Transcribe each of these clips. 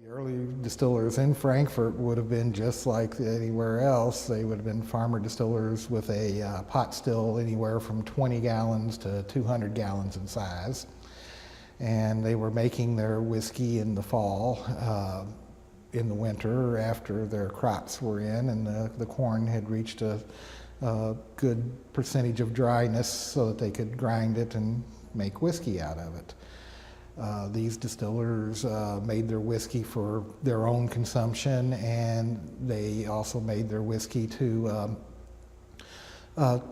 The early distillers in Frankfort would have been just like anywhere else. They would have been farmer distillers with a pot still anywhere from 20 gallons to 200 gallons in size. And they were making their whiskey in the fall, in the winter after their crops were in and the corn had reached a good percentage of dryness so that they could grind it and make whiskey out of it. These distillers made their whiskey for their own consumption, and they also made their whiskey to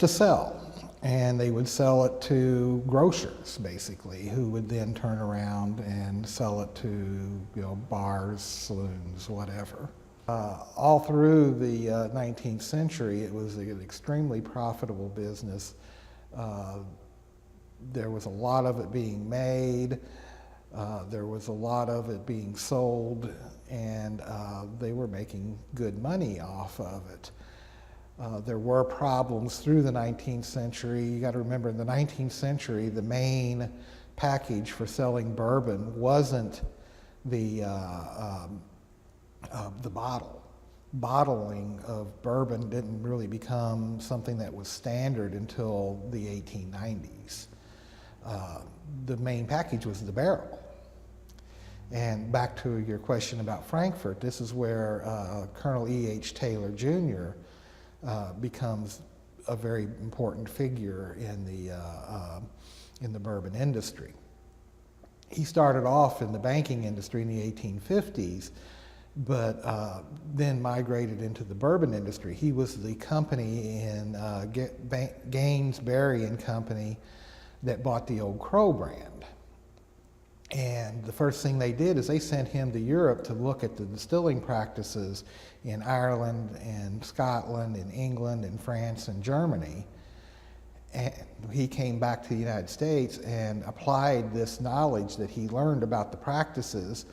sell. And they would sell it to grocers, basically, who would then turn around and sell it to bars, saloons, whatever. All through the 19th century, it was an extremely profitable business. There was a lot of it being made. There was a lot of it being sold, and they were making good money off of it. There were problems through the 19th century. You got to remember, in the 19th century, the main package for selling bourbon wasn't the bottle. Bottling of bourbon didn't really become something that was standard until the 1890s. The main package was the barrel. And back to your question about Frankfort, this is where Colonel E.H. Taylor Jr. Becomes a very important figure in the bourbon industry. He started off in the banking industry in the 1850s, but then migrated into the bourbon industry. He was the company in Gaines, Berry and Company that bought the Old Crow brand. And the first thing they did is they sent him to Europe to look at the distilling practices in Ireland and Scotland and England and France and Germany. And he came back to the United States and applied this knowledge that he learned about the practices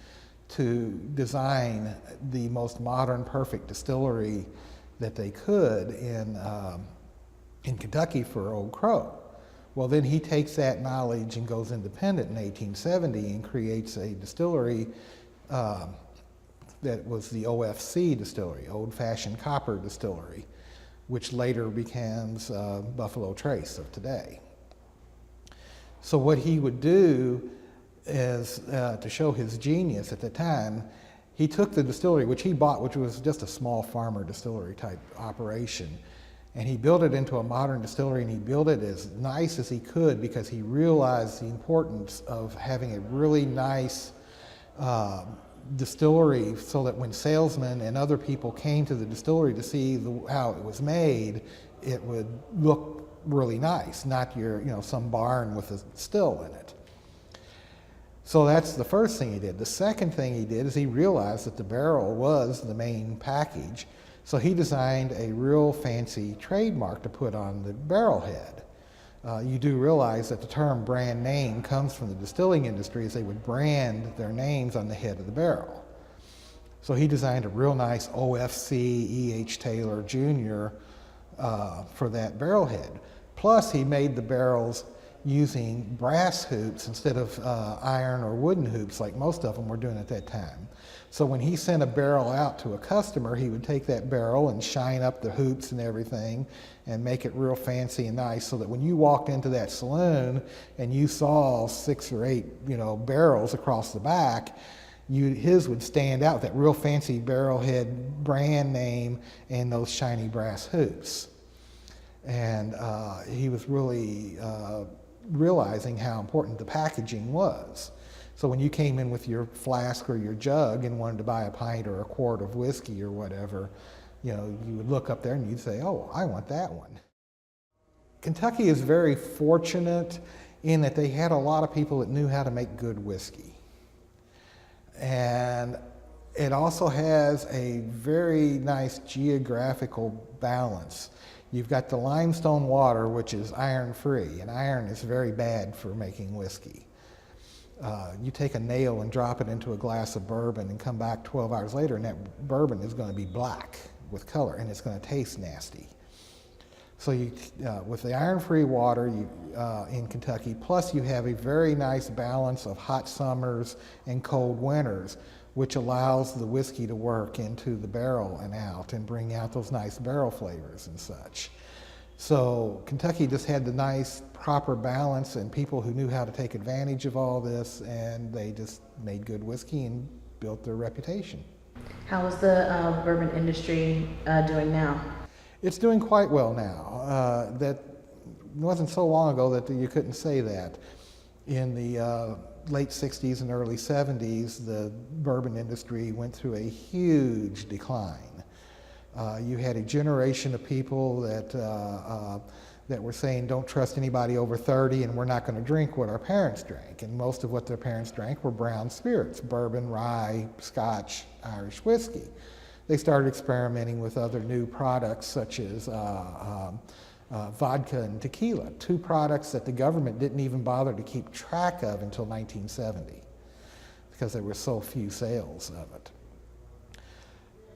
to design the most modern, perfect distillery that they could in Kentucky for Old Crow. Well, then he takes that knowledge and goes independent in 1870 and creates a distillery that was the OFC distillery, Old Fashioned Copper Distillery, which later becomes Buffalo Trace of today. So what he would do is, to show his genius at the time, he took the distillery, which he bought, which was just a small farmer distillery type operation, and he built it into a modern distillery, and he built it as nice as he could because he realized the importance of having a really nice distillery so that when salesmen and other people came to the distillery to see how it was made, it would look really nice, not some barn with a still in it. So that's the first thing he did. The second thing he did is he realized that the barrel was the main package. So he designed a real fancy trademark to put on the barrel head. You do realize that the term brand name comes from the distilling industry, as they would brand their names on the head of the barrel. So he designed a real nice OFC E.H. Taylor Jr. For that barrel head. Plus he made the barrels using brass hoops instead of iron or wooden hoops like most of them were doing at that time. So when he sent a barrel out to a customer, he would take that barrel and shine up the hoops and everything and make it real fancy and nice so that when you walked into that saloon and you saw 6 or 8 barrels across the back, his would stand out, that real fancy barrel head brand name and those shiny brass hoops. And he was really realizing how important the packaging was. So when you came in with your flask or your jug and wanted to buy a pint or a quart of whiskey or whatever, you would look up there and you'd say, oh, I want that one. Kentucky is very fortunate in that they had a lot of people that knew how to make good whiskey. And it also has a very nice geographical balance. You've got the limestone water, which is iron-free, and iron is very bad for making whiskey. You take a nail and drop it into a glass of bourbon and come back 12 hours later and that bourbon is going to be black with color and it's going to taste nasty. So you, with the iron-free water in Kentucky, plus you have a very nice balance of hot summers and cold winters, which allows the whiskey to work into the barrel and out and bring out those nice barrel flavors and such. So Kentucky just had the nice proper balance and people who knew how to take advantage of all this, and they just made good whiskey and built their reputation. How is the bourbon industry doing now? It's doing quite well now. That wasn't so long ago that you couldn't say that. In the late 60s and early 70s, the bourbon industry went through a huge decline. You had a generation of people that were saying, don't trust anybody over 30, and we're not going to drink what our parents drank. And most of what their parents drank were brown spirits, bourbon, rye, Scotch, Irish whiskey. They started experimenting with other new products such as vodka and tequila, two products that the government didn't even bother to keep track of until 1970 because there were so few sales of it.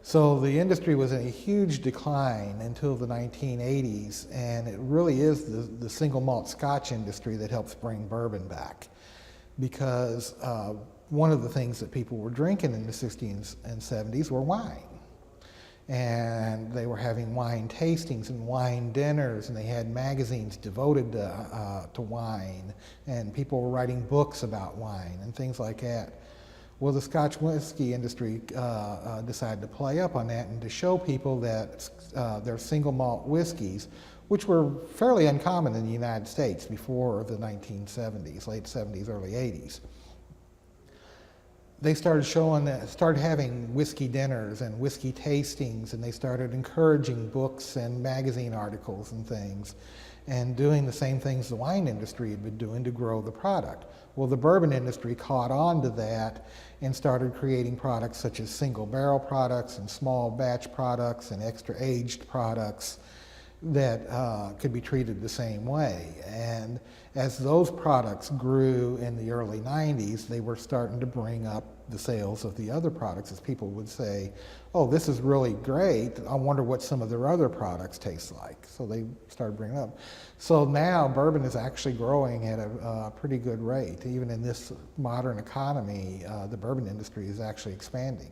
So the industry was in a huge decline until the 1980s, and it really is the single malt Scotch industry that helps bring bourbon back, because one of the things that people were drinking in the 60s and 70s were wine. And they were having wine tastings and wine dinners, and they had magazines devoted to wine, and people were writing books about wine and things like that. Well, the Scotch whiskey industry decided to play up on that and to show people that their single malt whiskeys, which were fairly uncommon in the United States before the 1970s, late 70s, early 80s. They started having whiskey dinners and whiskey tastings, and they started encouraging books and magazine articles and things, and doing the same things the wine industry had been doing to grow the product. Well, the bourbon industry caught on to that and started creating products such as single barrel products and small batch products and extra aged products that could be treated the same way. And as those products grew in the early 90s, they were starting to bring up the sales of the other products, as people would say, oh, this is really great, I wonder what some of their other products taste like. So they started bringing it up. So now bourbon is actually growing at a pretty good rate. Even in this modern economy, the bourbon industry is actually expanding.